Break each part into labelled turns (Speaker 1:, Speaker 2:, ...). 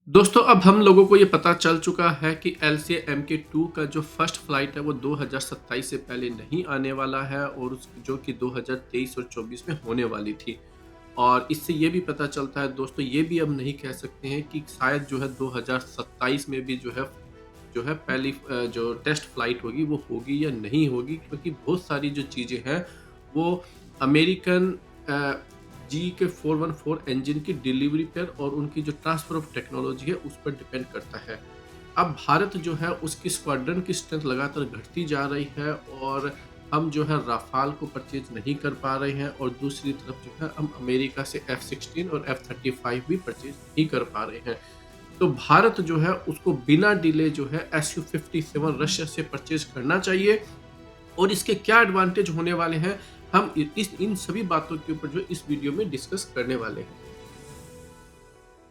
Speaker 1: दोस्तों अब हम लोगों को ये पता चल चुका है कि LCA-MK2 का जो फर्स्ट फ्लाइट है वो 2027 से पहले नहीं आने वाला है और जो कि 2023 और 24 में होने वाली थी। और इससे ये भी पता चलता है दोस्तों, ये भी अब नहीं कह सकते हैं कि शायद जो है 2027 में भी जो है पहली जो टेस्ट फ्लाइट होगी वो होगी या नहीं होगी, क्योंकि बहुत सारी जो चीज़ें हैं वो अमेरिकन जी के 414 इंजन की डिलीवरी पर और उनकी जो ट्रांसफर ऑफ टेक्नोलॉजी है उस पर डिपेंड करता है। अब भारत जो है उसकी स्क्वाड्रन की स्ट्रेंथ लगातार घटती जा रही है और हम जो है राफाल को परचेज नहीं कर पा रहे हैं और दूसरी तरफ जो है हम अमेरिका से F-16 और F-35 भी परचेज नहीं कर पा रहे हैं। तो भारत जो है उसको बिना डिले जो है Su-57 रशिया से परचेज करना चाहिए और इसके क्या एडवांटेज होने वाले हैं, हम इस इन सभी बातों के ऊपर जो इस वीडियो में डिस्कस करने वाले हैं।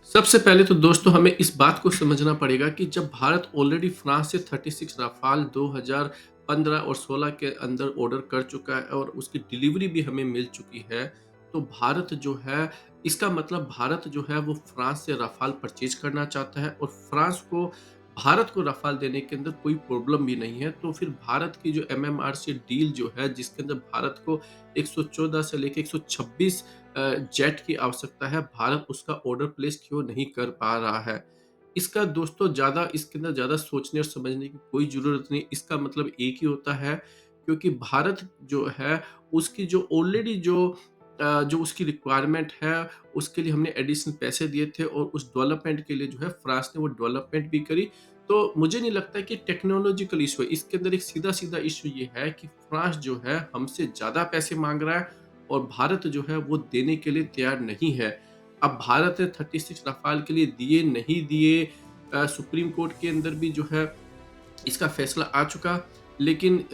Speaker 1: सबसे पहले तो दोस्तों हमें इस बात को समझना पड़ेगा कि जब भारत ऑलरेडी फ्रांस से 36 राफाल 2015 और 16 के अंदर ऑर्डर कर चुका है और उसकी डिलीवरी भी हमें मिल चुकी है, तो भारत जो है इसका मतलब भारत जो है वो फ्रांस से राफाल परचेज करना चाहता है और फ्रांस को भारत को राफाल देने के अंदर कोई प्रॉब्लम भी नहीं है। तो फिर भारत की जो MMRC डील जो है जिसके अंदर भारत को 114 से लेके 126 जेट की आवश्यकता है, भारत उसका ऑर्डर प्लेस क्यों नहीं कर पा रहा है? इसका दोस्तों ज़्यादा इसके अंदर ज़्यादा सोचने और समझने की कोई ज़रूरत नहीं। इसका मतलब एक ही होता है, क्योंकि भारत जो है उसकी जो ऑलरेडी जो उसकी रिक्वायरमेंट है, उसके लिए हमने एडिशनल पैसे दिए थे और उस डेवलपमेंट के लिए जो है फ्रांस ने वो डेवलपमेंट भी करी। तो मुझे नहीं लगता है कि टेक्नोलॉजिकल इश्यू है। इसके अंदर एक सीधा-सीधा इश्यू ये है कि फ्रांस जो है हमसे ज़्यादा पैसे माँग रहा है और भारत जो है वो देने के लिए तैयार नहीं है। अब भारत ने 36 रफ़ाल के लिए दिए, नहीं दिए, सुप्रीम कोर्ट के अंदर भी जो है इसका फैसला आ चुका, लेकिन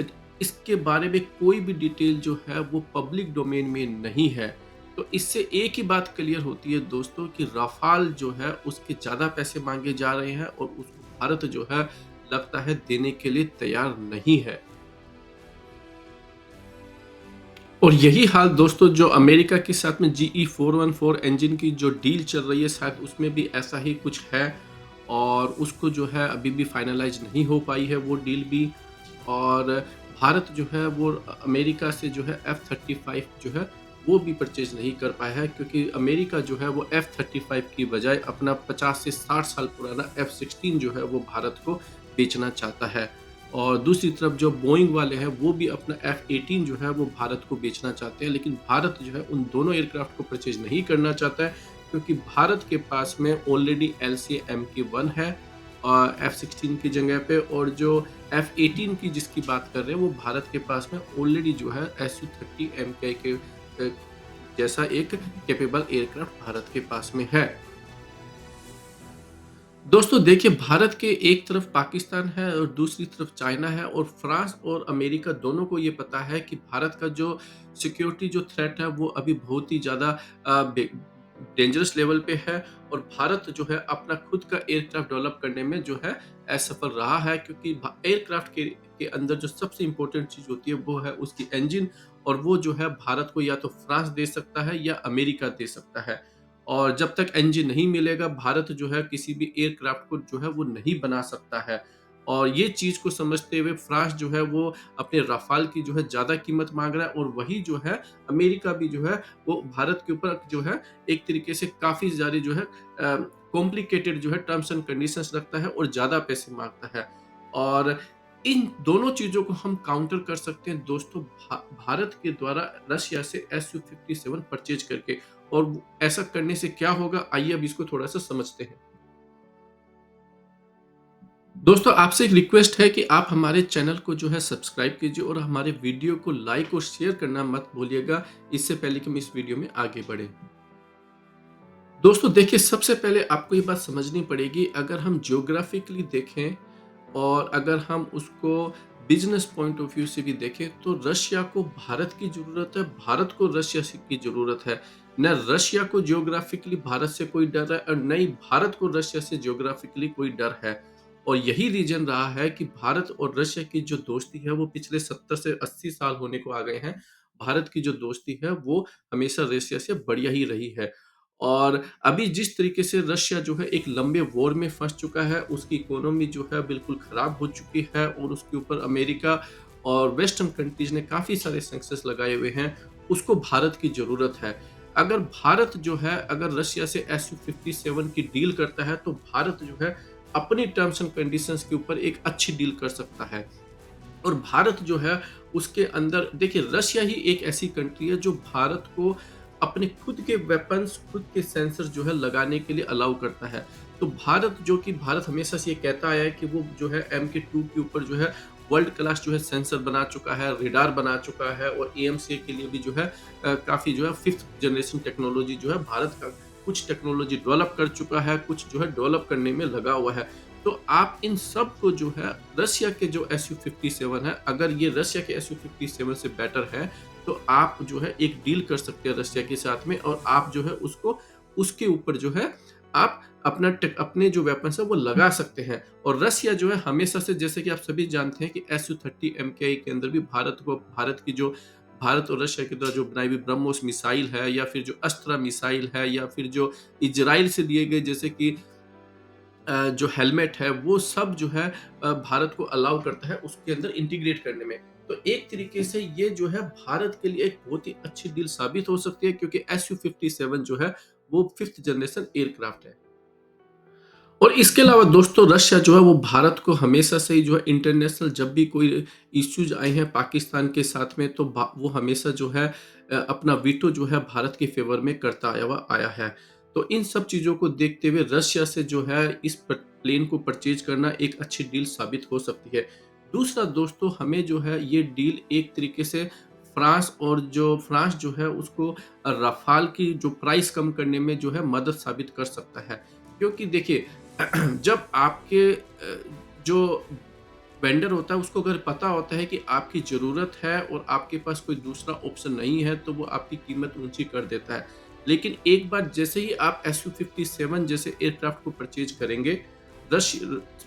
Speaker 1: इसके बारे में कोई भी डिटेल जो है वो पब्लिक डोमेन में नहीं है। तो इससे एक ही बात क्लियर होती है दोस्तों कि रफ़ाल जो है उसके ज़्यादा पैसे माँगे जा रहे हैं और उसको भारत जो है लगता है देने के लिए तैयार नहीं है। और यही हाल दोस्तों जो अमेरिका के साथ में GE414 इंजन की जो डील चल रही है, शायद उसमें भी ऐसा ही कुछ है और उसको जो है अभी भी फाइनलाइज नहीं हो पाई है वो डील भी। और भारत जो है वो अमेरिका से जो है F-35 जो है वो भी परचेज नहीं कर पाया है, क्योंकि अमेरिका जो है वो F-35 की बजाय अपना 50 से 60 साल पुराना F-16 जो है वो भारत को बेचना चाहता है। और दूसरी तरफ जो बोइंग वाले हैं वो भी अपना F-18 जो है वो भारत को बेचना चाहते हैं, लेकिन भारत जो है उन दोनों एयरक्राफ्ट को परचेज नहीं करना चाहता है, क्योंकि भारत के पास में ऑलरेडी LCA-MK1 है F-16 की जगह पे, और जो F-18 की जिसकी बात कर रहे हैं वो भारत के पास में ऑलरेडी जो है Su-30 MK के जैसा एक कैपेबल एयरक्राफ्ट भारत के पास में है। दोस्तों देखिए, भारत के एक तरफ पाकिस्तान है और दूसरी तरफ चाइना है और फ्रांस और अमेरिका दोनों को ये पता है कि भारत का जो सिक्योरिटी जो थ्रेट है वो अभी बहुत ही ज़्यादा डेंजरस लेवल पे है और भारत जो है अपना खुद का एयरक्राफ्ट डेवलप करने में जो है असफल रहा है, क्योंकि एयरक्राफ्ट के अंदर जो सबसे इम्पोर्टेंट चीज़ होती है वो है उसकी इंजन, और वो जो है भारत को या तो फ्रांस दे सकता है या अमेरिका दे सकता है। और जब तक इंजन नहीं मिलेगा, भारत जो है किसी भी एयरक्राफ्ट को जो है वो नहीं बना सकता है। और ये चीज़ को समझते हुए फ्रांस जो है वो अपने राफाल की जो है ज़्यादा कीमत माँग रहा है और वही जो है अमेरिका भी जो है वो भारत के ऊपर जो है एक तरीके से काफ़ी ज़्यादा जो है कॉम्प्लिकेटेड जो है टर्म्स एंड कंडीशंस रखता है और ज़्यादा पैसे माँगता है। और इन दोनों चीज़ों को हम काउंटर कर सकते हैं दोस्तों भारत के द्वारा रशिया से Su-57 परचेज़ करके। और ऐसा करने से क्या होगा, आइए अब इसको थोड़ा-सा समझते हैं। दोस्तों आपसे एक रिक्वेस्ट है कि आप हमारे चैनल को जो है सब्सक्राइब कीजिए और हमारे वीडियो को लाइक और शेयर करना मत भूलिएगा, इससे पहले कि हम इस वीडियो में आगे बढ़ें। दोस्तों देखिए, सबसे पहले आपको ये बात समझनी पड़ेगी, अगर हम ज्योग्राफिकली देखें और अगर हम उसको बिज़नेस पॉइंट ऑफ व्यू से भी देखें, तो रशिया को भारत की ज़रूरत है, भारत को रशिया से की ज़रूरत है। ना रशिया को ज्योग्राफिकली भारत से कोई डर है और ना ही भारत को रशिया से ज्योग्राफिकली कोई डर है। और यही रीज़न रहा है कि भारत और रशिया की जो दोस्ती है वो पिछले 70 से 80 साल होने को आ गए हैं। भारत की जो दोस्ती है वो हमेशा रशिया से बढ़िया ही रही है। और अभी जिस तरीके से रशिया जो है एक लंबे वॉर में फँस चुका है, उसकी इकोनॉमी जो है बिल्कुल ख़राब हो चुकी है और उसके ऊपर अमेरिका और वेस्टर्न कंट्रीज़ ने काफ़ी सारे सैंक्शंस लगाए हुए हैं, उसको भारत की ज़रूरत है। अगर भारत जो है अगर रशिया से Su-57 की डील करता है, तो भारत जो है अपनी टर्म्स एंड कंडीशंस के ऊपर एक अच्छी डील कर सकता है। और भारत जो है उसके अंदर देखिए रशिया ही एक ऐसी कंट्री है जो भारत को अपने खुद के वेपन्स, खुद के सेंसर जो है लगाने के लिए अलाउ करता है। तो भारत जो कि भारत हमेशा से ये कहता आया है कि वो जो है MK2 के ऊपर जो है वर्ल्ड क्लास जो है सेंसर बना चुका है, रेडार बना चुका है और AMCA के लिए भी जो है काफ़ी जो है 5th जनरेशन टेक्नोलॉजी जो है भारत का कुछ टेक्नोलॉजी डेवलप कर चुका है, कुछ जो है डेवलप करने में लगा हुआ है। तो आप इन सब को जो है रशिया के जो Su-57 है, अगर ये रशिया के Su-57 से बेटर है, तो आप जो है एक डील कर सकते हैं रशिया के साथ में और आप जो है उसको उसके ऊपर जो है आप अपने जो वेपन्स है वो लगा सकते हैं। और रशिया जो है हमेशा से जैसे कि आप सभी जानते हैं कि Su-30 MKI के अंदर भी भारत की जो भारत और रशिया के द्वारा जो बनाई हुई ब्रह्मोस मिसाइल है या फिर जो अस्त्रा मिसाइल है या फिर जो इज़राइल से दिए गए जैसे कि जो हेलमेट है वो सब जो है भारत को अलाउ करता है उसके अंदर इंटीग्रेट करने में। तो एक तरीके से ये जो है भारत के लिए एक बहुत ही अच्छी डील साबित हो सकती है क्योंकि Su-57 जो है वो 5th जनरेशन एयरक्राफ्ट है। और इसके अलावा दोस्तों रशिया जो है वो भारत को हमेशा से ही जो है इंटरनेशनल जब भी कोई इश्यूज आए हैं पाकिस्तान के साथ में तो वो हमेशा जो है अपना वीटो जो है भारत के फेवर में करता आया है। तो इन सब चीज़ों को देखते हुए रशिया से जो है इस प्लेन को परचेज करना एक अच्छी डील साबित हो सकती है। दूसरा दोस्तों हमें जो है ये डील एक तरीके से फ्रांस जो है उसको रफाल की जो प्राइस कम करने में जो है मदद साबित कर सकता है। क्योंकि देखिए जब आपके जो वेंडर होता है उसको अगर पता होता है कि आपकी ज़रूरत है और आपके पास कोई दूसरा ऑप्शन नहीं है तो वो आपकी कीमत ऊँची कर देता है। लेकिन एक बार जैसे ही आप Su-57 जैसे एयरक्राफ्ट को परचेज़ करेंगे, रश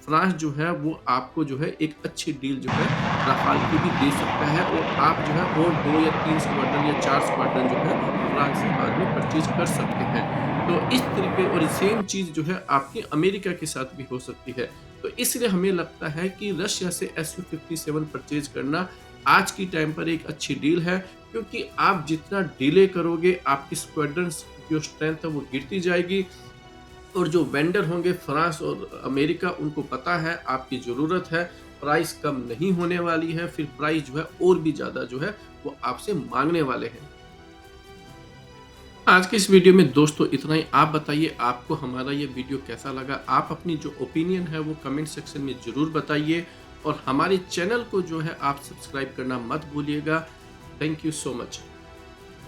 Speaker 1: फ्रांस जो है वो आपको जो है एक अच्छी डील जो है रफाल की भी दे सकता है और आप जो है और 2 या 3 स्क्वाड्रन या 4 स्क्वाड्रन जो है फ्रांस से बाद में परचेज़ कर सकते हैं। तो इस तरीके और सेम चीज़ जो है आपकी अमेरिका के साथ भी हो सकती है। तो इसलिए हमें लगता है कि रशिया से Su-57 परचेज़ करना आज की टाइम पर एक अच्छी डील है क्योंकि आप जितना डिले करोगे आपकी स्क्वाड्रन्स जो स्ट्रेंथ है वो गिरती जाएगी और जो वेंडर होंगे फ्रांस और अमेरिका उनको पता है आपकी ज़रूरत है, प्राइस कम नहीं होने वाली है, फिर प्राइस जो है और भी ज़्यादा जो है वो आपसे माँगने वाले हैं। आज के इस वीडियो में दोस्तों इतना ही। आप बताइए आपको हमारा ये वीडियो कैसा लगा? आप अपनी जो ओपिनियन है वो कमेंट सेक्शन में ज़रूर बताइए और हमारे चैनल को जो है आप सब्सक्राइब करना मत भूलिएगा। Thank you so much.